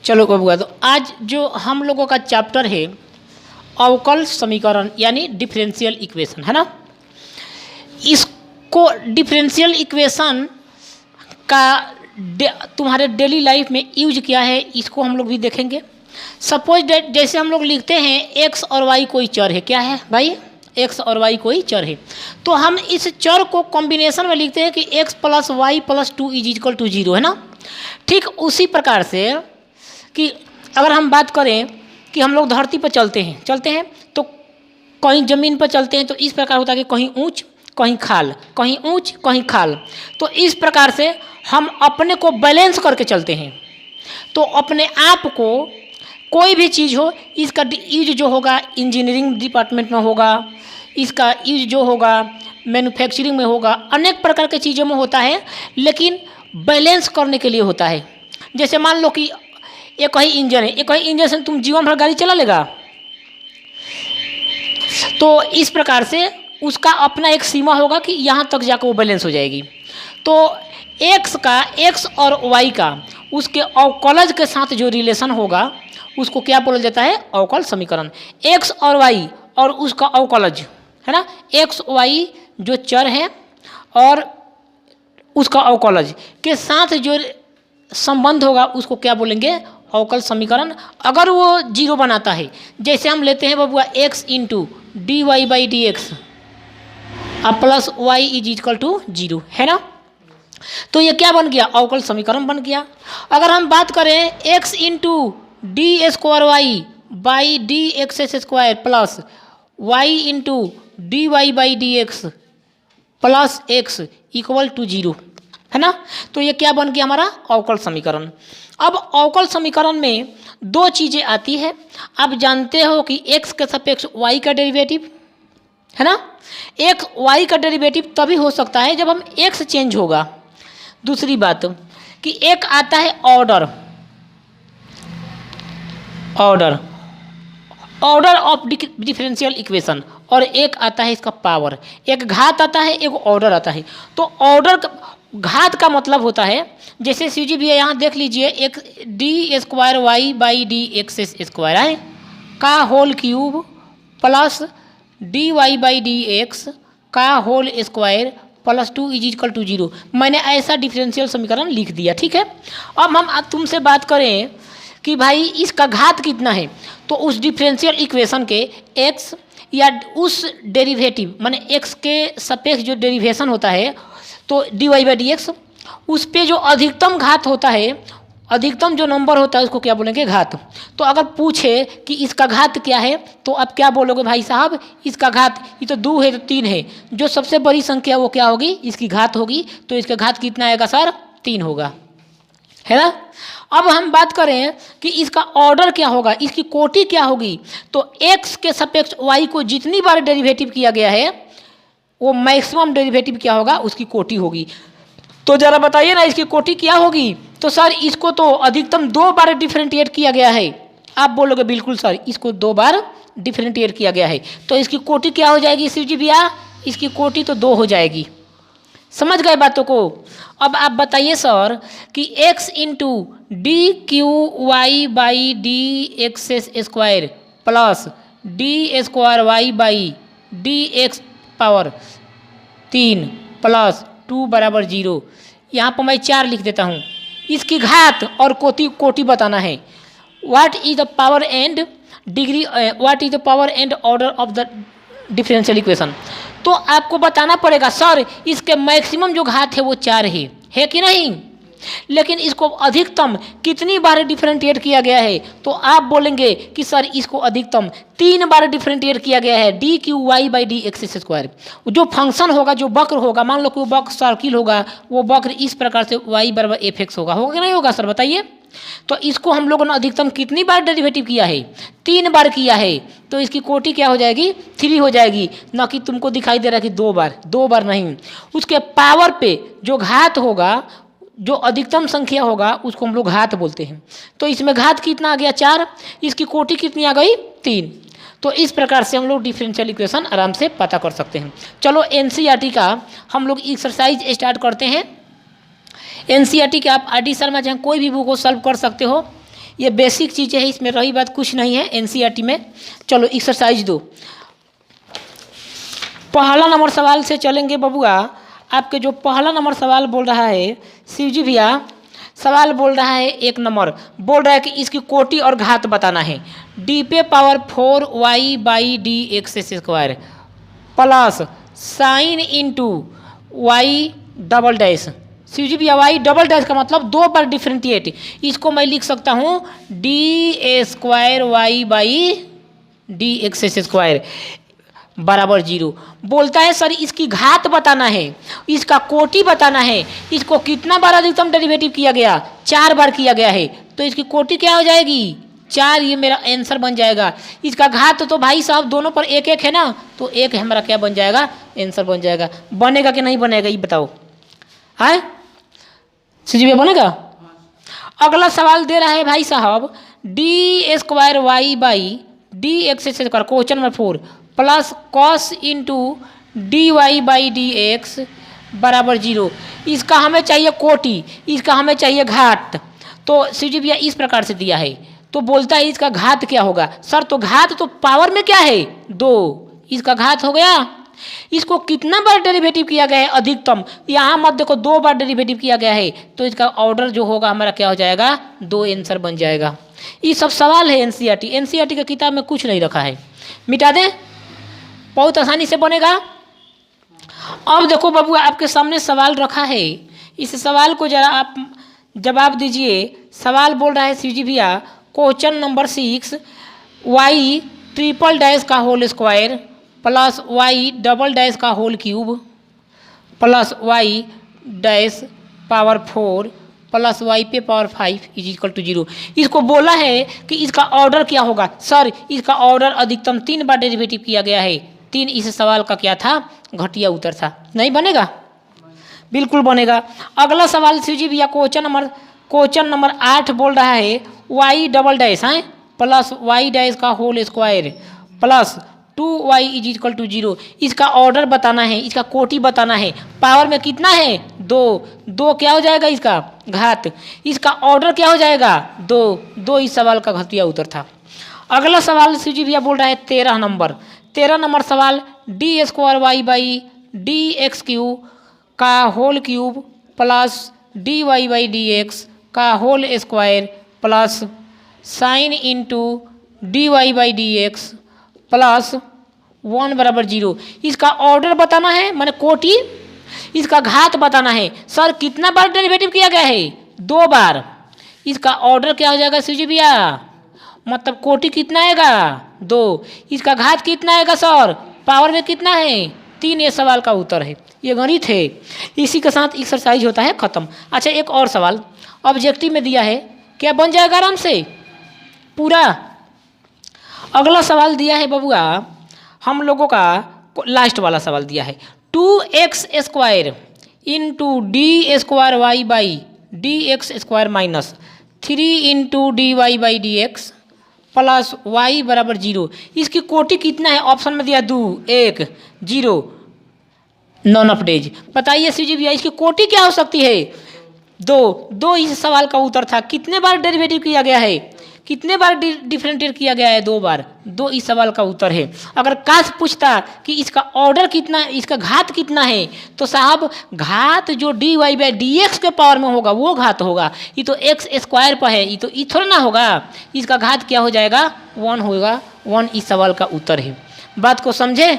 चलो बबुआ, तो आज जो हम लोगों का चैप्टर है अवकल समीकरण यानी डिफरेंशियल इक्वेशन, है ना। इसको डिफरेंशियल इक्वेशन का तुम्हारे डेली लाइफ में यूज किया है, इसको हम लोग भी देखेंगे। सपोज डेट जैसे हम लोग लिखते हैं एक्स और वाई कोई चर है, क्या है भाई, एक्स और वाई कोई चर है, तो हम इस चर को कॉम्बिनेशन में लिखते हैं कि x plus y plus 2 is equal to 0, है ना। ठीक उसी प्रकार से कि अगर हम बात करें कि हम लोग धरती पर चलते हैं तो कहीं ज़मीन पर चलते हैं तो इस प्रकार होता है कि कहीं ऊंच कहीं खाल, कहीं ऊंच कहीं खाल। तो इस प्रकार से हम अपने को बैलेंस करके चलते हैं। तो अपने आप को कोई भी चीज़ हो, इसका यूज जो होगा इंजीनियरिंग डिपार्टमेंट में होगा, इसका यूज जो होगा मैन्युफैक्चरिंग में होगा, अनेक प्रकार के चीज़ों में होता है, लेकिन बैलेंस करने के लिए होता है। जैसे मान लो कि एक ही इंजन है, एक ही इंजन से तुम जीवन भर गाड़ी चला लेगा, तो इस प्रकार से उसका अपना एक सीमा होगा कि यहाँ तक जाकर वो बैलेंस हो जाएगी। तो एक्स और वाई का उसके अवकलज के साथ जो रिलेशन होगा उसको क्या बोला जाता है, अवकल समीकरण। एक्स और वाई और उसका अवकलज, है ना, एक्स वाई जो चर है और उसका अवकलज के साथ जो संबंध होगा उसको क्या बोलेंगे, अवकल समीकरण। अगर वो 0 बनाता है, जैसे हम लेते हैं बबुआ x into D Y by D x plus y is equal to 0, है ना, तो ये क्या बन गया, अवकल समीकरण बन गया। अगर हम बात करें x into d square Y by D x square plus y into D Y by D x plus x equal to 0, है ना, तो ये क्या बन गया हमारा अवकल समीकरण। अब अवकल समीकरण में दो चीज़ें आती है। आप जानते हो कि x के सापेक्ष y का डेरिवेटिव, है ना, एक y का डेरिवेटिव तभी हो सकता है जब हम x चेंज होगा। दूसरी बात कि एक आता है ऑर्डर ऑफ डिफरेंशियल इक्वेशन और एक आता है इसका पावर। एक घात आता है, एक ऑर्डर आता है। तो ऑर्डर घात का मतलब होता है, जैसे सीजी भी है, यहाँ देख लीजिए, एक D square Y by D x square है का whole cube plus D Y by D X का whole square plus 2 is equal to 0। मैंने ऐसा डिफरेंशियल समीकरण लिख दिया, ठीक है। अब हम तुमसे बात करें कि भाई इसका घात कितना है, तो उस डिफरेंशियल इक्वेशन के एक्स या उस डेरिवेटिव माने एक्स के सापेक्ष जो डेरिवेशन होता है, तो d Y by D x, उस पे जो अधिकतम घात होता है, अधिकतम जो नंबर होता है उसको क्या बोलेंगे, घात। तो अगर पूछे कि इसका घात क्या है तो आप क्या बोलोगे, भाई साहब इसका घात, ये तो 2 है तो 3 है, जो सबसे बड़ी संख्या वो क्या होगी, इसकी घात होगी। तो इसका घात कितना आएगा सर, 3 होगा, है ना। अब हम बात करें कि इसका ऑर्डर क्या होगा, इसकी कोटि क्या होगी, तो एक्स के सापेक्ष वाई को जितनी बार डेरिवेटिव किया गया है वो मैक्सिमम डेरिवेटिव क्या होगा, उसकी कोटि होगी। तो ज़रा बताइए ना इसकी कोटि क्या होगी। तो सर इसको तो अधिकतम 2 बार डिफरेंशिएट किया गया है। आप बोलोगे बिल्कुल सर, इसको 2 बार डिफरेंशिएट किया गया है, तो इसकी कोटि क्या हो जाएगी शिव जी भैया, इसकी कोटि तो 2 हो जाएगी। समझ गए बातों को। अब आप बताइए सर कि x into d cube y by D x square plus d square Y by D x power 3 plus 2 बराबर 0। यहाँ पर मैं 4 लिख देता हूँ। इसकी घात और कोटि बताना है। What is the power and degree, what is the power and order of the differential equation. तो आपको बताना पड़ेगा सर इसके मैक्सिमम जो घात है वो 4 है कि नहीं, लेकिन इसको अधिकतम कितनी बार डिफरेंशिएट किया गया है, तो आप बोलेंगे कि सर इसको अधिकतम 3 बार डिफरेंशिएट किया गया है, d cube y by D x square. जो फंक्शन होगा, जो वक्र होगा, मान लो कि वो वक्र सर्किल होगा, वो वक्र इस प्रकार से वाई बराबर एफ एक्स होगा कि नहीं होगा सर, बताइए। तो इसको हम लोगों ने अधिकतम कितनी बार डेरिवेटिव किया है, 3 बार किया है, तो इसकी कोटि क्या हो जाएगी, 3 हो जाएगी। ना कि तुमको दिखाई दे रहा है कि 2 बार नहीं। उसके पावर पे जो घात होगा, जो अधिकतम संख्या होगा उसको हम लोग घात बोलते हैं। तो इसमें घात कितना आ गया, 4, इसकी कोटि कितनी आ गई, 3। तो इस प्रकार से हम लोग डिफरेंशियल इक्वेशन आराम से पता कर सकते हैं। चलो एनसीईआरटी का हम लोग एक्सरसाइज स्टार्ट करते हैं। एनसीईआरटी के आप आर डी शर्मा जहाँ कोई भी बुक को सॉल्व कर सकते हो। ये बेसिक चीज़ें हैं, इसमें रही बात कुछ नहीं है एनसीईआरटी में। चलो एक्सरसाइज 2, पहला नंबर सवाल से चलेंगे बबुआ। आपके जो पहला नंबर सवाल बोल रहा है शिवजी भैया, सवाल बोल रहा है 1 नंबर बोल रहा है कि इसकी कोटि और घात बताना है। डी पे power 4y by D x square plus sine into y double dash. Shivji भैया वाई डबल डैश का मतलब 2 बार डिफ्रेंटिएट, इसको मैं लिख सकता हूँ d square Y by D x square बराबर 0। बोलता है सर इसकी घात बताना है, इसका कोटि बताना है, इसको कितना बार अधिकतम डेरिवेटिव किया गया, 4 बार किया गया है, तो इसकी कोटि क्या हो जाएगी 4, ये मेरा आंसर बन जाएगा। इसका घात तो भाई साहब दोनों पर 1-1 है ना, तो 1 हमारा क्या बन जाएगा, आंसर बन जाएगा। बनेगा कि नहीं बनेगा ये बताओ, है सीजी बनेगा। अगला सवाल दे रहा है भाई साहब d square Y by D x square question number 4 plus cos into D Y by D x बराबर 0। इसका हमें चाहिए कोटि, इसका हमें चाहिए घात। तो सीजी भैया इस प्रकार से दिया है, तो बोलता है इसका घात क्या होगा। सर तो घात तो पावर में क्या है 2, इसका घात हो गया। इसको कितना बार डेरिवेटिव किया गया है अधिकतम, यहाँ मत देखो 2 बार डेरिवेटिव किया गया है, तो इसका ऑर्डर जो होगा हमारा क्या हो जाएगा 2 आंसर बन जाएगा। ये सब सवाल है एनसीईआरटी, एनसीईआरटी की किताब में कुछ नहीं रखा है, मिटा दें, बहुत आसानी से बनेगा। अब देखो बाबू आपके सामने सवाल रखा है, इस सवाल को जरा आप जवाब दीजिए। सवाल बोल रहा है सीजी भैया question number 6 Y triple dash का whole square plus Y double dash का whole cube plus Y dash power 4 plus Y पे पावर 5 इज इक्वल टू 0। इसको बोला है कि इसका ऑर्डर क्या होगा। सर इसका ऑर्डर अधिकतम 3 बार डेरिवेटिव किया गया है, 3 इस सवाल का क्या था घटिया उत्तर था। नहीं बनेगा, बिल्कुल बनेगा। अगला सवाल सीजी भैया क्वेश्चन नंबर 8 बोल रहा है वाई डबल डैश है प्लस वाई डैश का whole square plus 2y is equal to 0। इसका ऑर्डर बताना है, इसका कोटि बताना है। पावर में कितना है 2 क्या हो जाएगा इसका घात, इसका ऑर्डर क्या हो जाएगा 2 इस सवाल का घटिया उत्तर था। अगला सवाल सीजी भैया बोल रहा है 13 नंबर सवाल D square Y by D X cube का whole cube plus D Y by D X का whole square plus sine into D Y by D x plus 1 बराबर 0। इसका ऑर्डर बताना है, माने कोटि, इसका घात बताना है। सर कितना बार डेरिवेटिव किया गया है 2 बार, इसका ऑर्डर क्या हो जाएगा सीजी भैया, मतलब कोटि कितना आएगा 2, इसका घात कितना आएगा सर, पावर में कितना है 3। ये सवाल का उत्तर है, ये गणित है। इसी के साथ एक्सरसाइज होता है ख़त्म। अच्छा एक और सवाल ऑब्जेक्टिव में दिया है, क्या बन जाएगा आराम से पूरा। अगला सवाल दिया है बबुआ हम लोगों का लास्ट वाला सवाल दिया है 2x square into d square Y by D x square minus 3 into D Y by D x plus y बराबर 0। इसकी कोटि कितना है, ऑप्शन में दिया 2 1 0 नॉन ऑफ डेज। बताइए सीजी भैया इसकी कोटि क्या हो सकती है 2 इस सवाल का उत्तर था। कितने बार डेरिवेटिव किया गया है, कितने बार डिफरेंशिएट किया गया है 2 बार, 2 इस सवाल का उत्तर है। अगर काश पूछता कि इसका ऑर्डर कितना, इसका घात कितना है, तो साहब घात जो d Y by D x के पावर में होगा वो घात होगा। ये तो एक्स स्क्वायर पर है, ये तो ये थोड़ा ना होगा। इसका घात क्या हो जाएगा 1 होगा, 1 इस सवाल का उत्तर है। बात को समझे।